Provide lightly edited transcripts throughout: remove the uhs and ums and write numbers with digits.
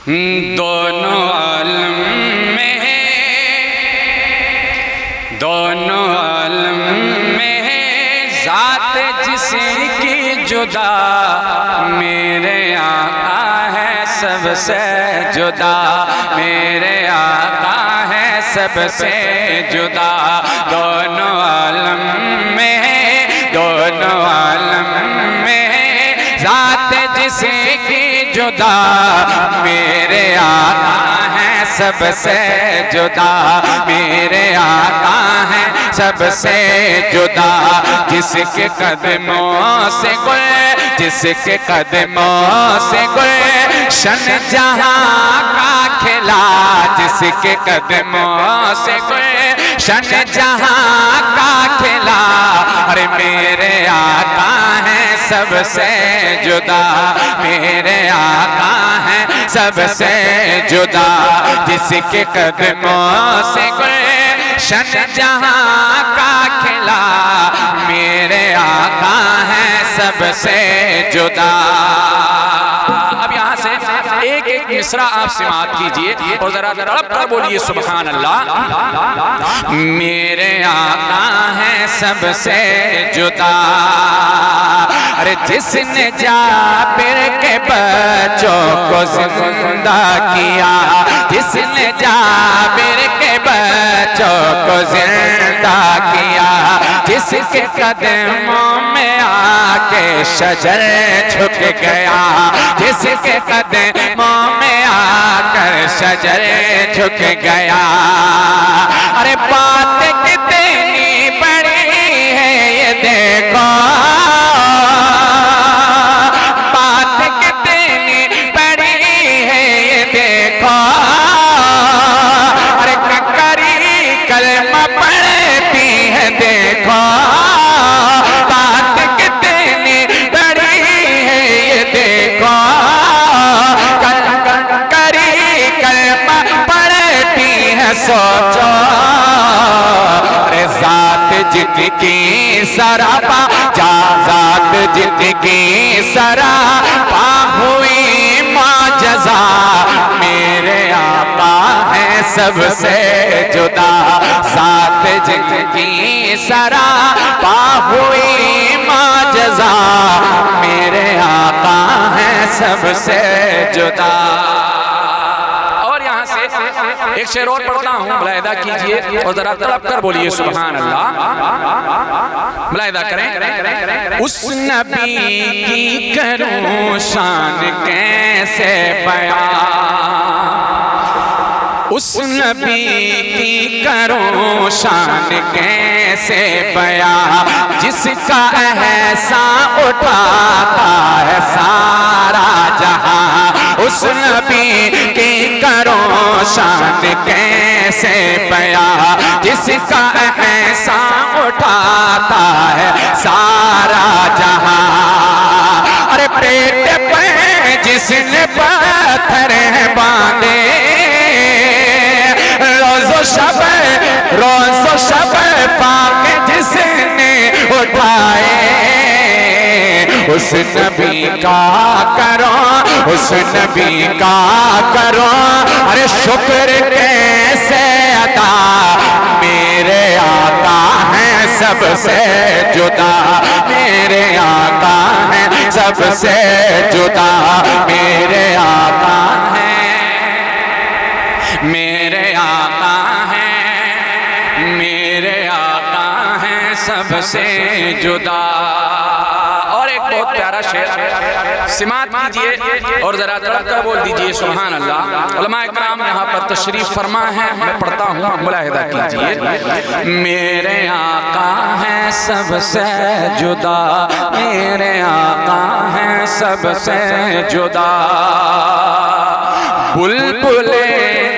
دونوں عالم میں ہے، دونوں عالم میں ہے ذات جس کی جدا، میرے آقا ہے سب سے جدا، میرے آقا ہے سب سے جدا۔ دونوں عالم میں ہے، دونوں عالم میں ہے ذات جس کی جدا، میرے آقا ہیں سب سے جدا، میرے آقا ہیں سب سے جدا۔ جس کے قدموں سے گل، جس کے قدموں سے گلشن جہاں کا کھلا، جس کے قدموں سے گلشن جہاں کا کھلا، ارے میرے آقا ہیں سب سے جدا، میرے آقا ہیں سب سے جدا۔ جس کے قدموں سے گلشن جہاں کا کھلا، میرے آقا ہیں سب سے جدا۔ اب یہاں سے ایک ایک مصرع آپ سماعت کیجئے اور ذرا تڑپ کر بولیے سبحان اللہ۔ میرے آقا ہیں سب سے جدا، ارے جس نے جابر کے بچوں کو زندہ کیا، جس نے جابر کے بچوں کو زندہ کیا، جس کے قدموں میں آ کے شجر جھک گیا، جس کے قدموں میں آ کر شجر جھک گیا، ارے بات کتنی بڑی ہے یہ دیکھو، بات کتنی بڑی ہے یہ دیکھو، ارے ککری کلمہ پڑھتی ہے دیکھو، بات کتنی بڑی ہے یہ دیکھو، ککری کلمہ پڑھتی ہے سوچو، ارے ذات جت کی سراپا جا، ذات جت کی سراپا ہوئی معجزہ، میرے آقا ہیں سب سے جدا، ذات جت کی سراپا ہوئی معجزہ، میرے آقا ہیں سب سے جدا۔ اور یہاں سے ایک شعر اور پڑھتا ہوں، ملاحظہ کیجئے اور ذرا تڑپ کر بولیے سبحان اللہ۔ ملاحظہ کریں، اس نبی کی کروں شان کیسے بیان، اس نبی کی کروں شان کیسے بیان، جس کا احسان اٹھاتا ہے سارا جہاں، اس نبی کی کروں شان کیسے بیان، جس کا احسان اٹھاتا ہے سارا جہاں، ارے پیٹ پہ جس نے پتھر باندھے، روز و شب پاک جس نے اٹھائے، اس نبی کا کرو، اس نبی کا کرو، ارے شکر کیسے ادا، میرے آقا ہیں سب سے جدا، میرے آقا ہیں سب سے جدا، میرے آقا ہیں، میرے آقا ہیں، میرے آقا ہیں سب سے جدا۔ اور ایک بہت پیارا شعر سماعت کیجئے اور ذرا تڑپ کر بول دیجئے سبحان اللہ۔ علماء اکرام یہاں پر تشریف فرما ہے، میں پڑھتا ہوں، ملاحظہ کیجئے۔ میرے آقا ہیں سب سے جدا، میرے آقا ہیں سب سے جدا، بلبلے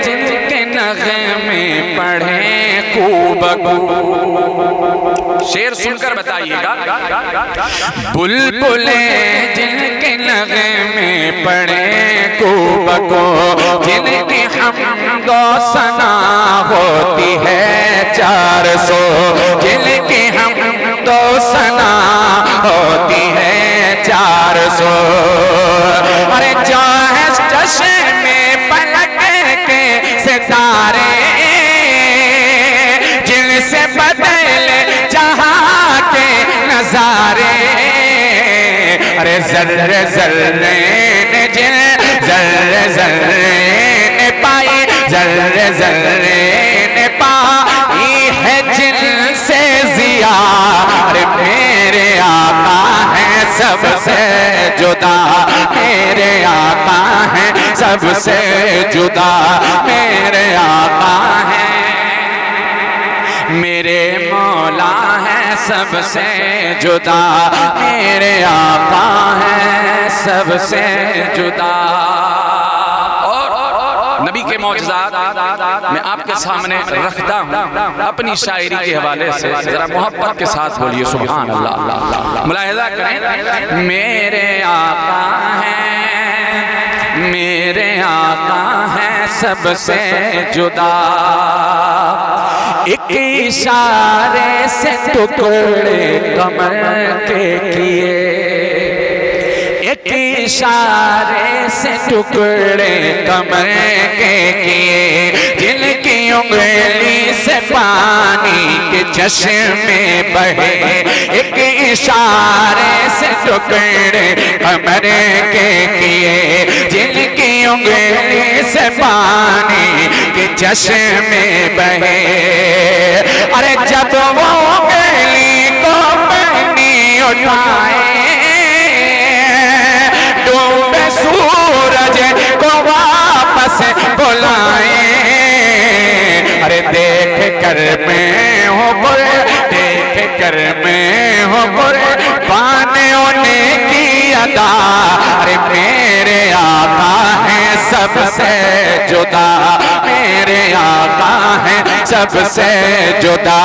جن کے نغمے پڑھیں کو بگو، شعر سن کر بتائیے گا، بلبلے جن کے نغمے پڑھیں کو بگو، جن کی حمد و ثنا ہوتی ہے 400، جن کی حمد و ثنا ہوتی ہے 400، ارے جشن میں ذرے ذرے نے جن ذرے ذرے نے پائی ذرے ذرے نے پائی ہے جن سے زیادہ میرے آقا ہیں سب سے جدا میرے آقا ہیں سب سے جدا میرے آقا ہیں میرے مولا ہیں سب سے جدا میرے آقا ہیں سب سے جدا نبی کے معجزات میں آپ کے سامنے رکھتا ہوں اپنی شاعری کے حوالے سے ذرا محبت کے ساتھ بولیے سبحان اللہ ملاحظہ کریں میرے آقا ہیں میرے آقا ہیں سب سے جدا ایک اشارے سے ٹکڑے کمر کے کیے ایک اشارے سے ٹکڑے کمر کے کیے جن کی انگلی سے پانی کے چشمے بہے ایک اشارے سے ٹکڑے کمر کے کیے جن کی انگلی سے پانی کے چشمے بہے ارے جب وہ انگلی کو پانی اٹھائے ڈوبے سورج کو واپس بلائیں ارے دیکھ کر میں ہوں برے دیکھ کر میں ہوں برے بانیوں نے کی ادا ارے میرے آقا ہیں سب سے جدا میرے آقا ہیں سب سے جدا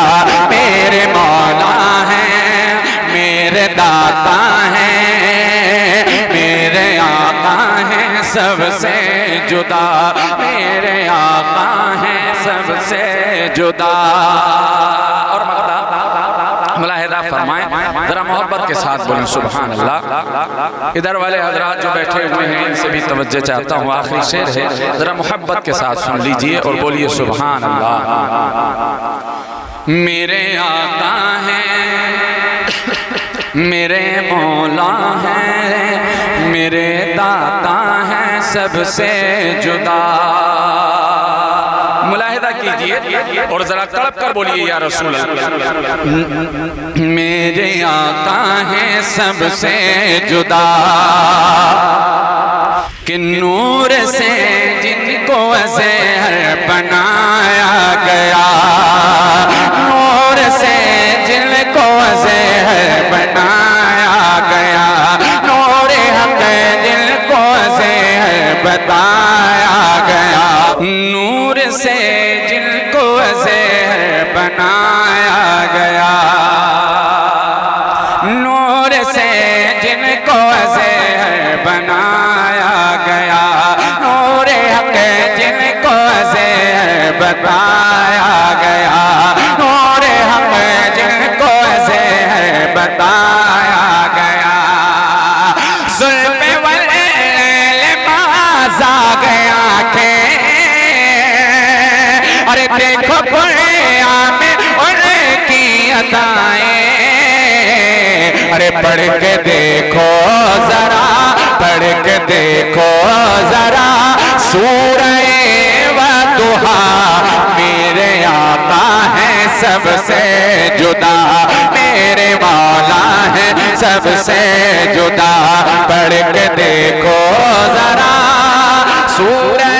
میرے مولا ہیں میرے داتا ہیں میرے آقا ہیں سب سے جدا میرے آقا ہیں سب سے جدا اور ملاحظہ فرمائیں ذرا محبت کے ساتھ بولیں سبحان اللہ ادھر والے حضرات جو بیٹھے ہوئے ہیں ان سے بھی توجہ چاہتا ہوں آخری شعر ہے ذرا محبت کے ساتھ سن لیجئے اور بولیے سبحان اللہ میرے آقا ہیں میرے مولا ہیں میرے داتا ہیں سب سے جدا ملاحظہ کیجئے اور ذرا تڑپ کر بولیے یا رسول اللہ میرے آقا ہیں سب سے جدا کہ نور سے جن کو زہر بنایا گیا نور سے جن کو زہر بنایا گیا نور حق جن کو زہر بتایا گیا نور سے جن کو زہر بنایا گیا نور سے جن کو زہر بنایا گیا نور حق جن کو زہر بتایا گیا نور حق جن کو زہر بتایا گیا ظلم واللیل باز آ گیا کہ ارے دیکھو قرآن میں ان کی عطائیں ارے پڑھ کے دیکھو ذرا پڑھ کے دیکھو ذرا سورہ والضحیٰ میرے آقا ہیں سب سے جدا میرے مولا ہیں سب سے جدا پڑھ کے دیکھو ذرا سورہ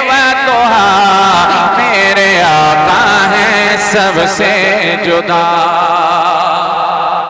والضحیٰ میرے آقا ہیں سب سے جدا